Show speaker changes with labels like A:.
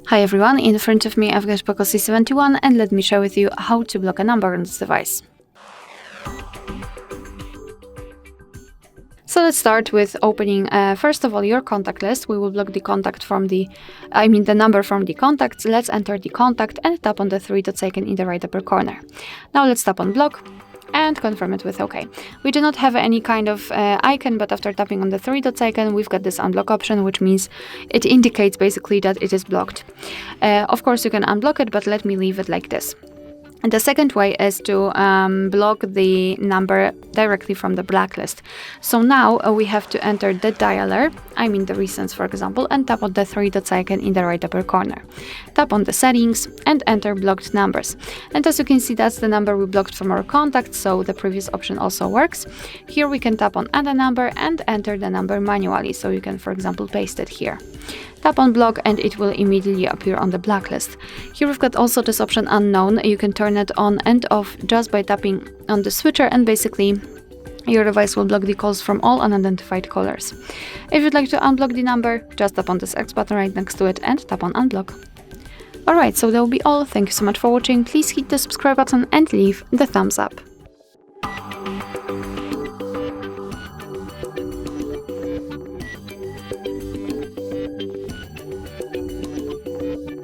A: Hi everyone, in front of me I've got POCO C71 and let me share with you how to block a number on this device. So let's start with opening first of all your contact list. We will block the contact from the number from the contacts. Let's enter the contact and tap on the three dots icon in the right upper corner. Now let's tap on block and confirm it with OK. We do not have any kind of icon, but after tapping on the three dots icon, we've got this unblock option, which means it indicates basically that it is blocked. Of course, you can unblock it, but let me leave it like this. And the second way is to block the number directly from the blacklist. So now we have to enter the dialer, the nuisance for example, and tap on the three dots icon in the right upper corner. Tap on the settings and enter blocked numbers. And as you can see, that's the number we blocked from our contacts, so the previous option also works. Here we can tap on add a number and enter the number manually, so you can, for example, paste it here. Tap on block and it will immediately appear on the blacklist. Here we've got also this option unknown. You can turn it on and off just by tapping on the switcher, and basically your device will block the calls from all unidentified callers. If you'd like to unblock the number, just tap on this X button right next to it and tap on unblock. Alright, so that will be all. Thank you so much for watching. Please hit the subscribe button and leave the thumbs up.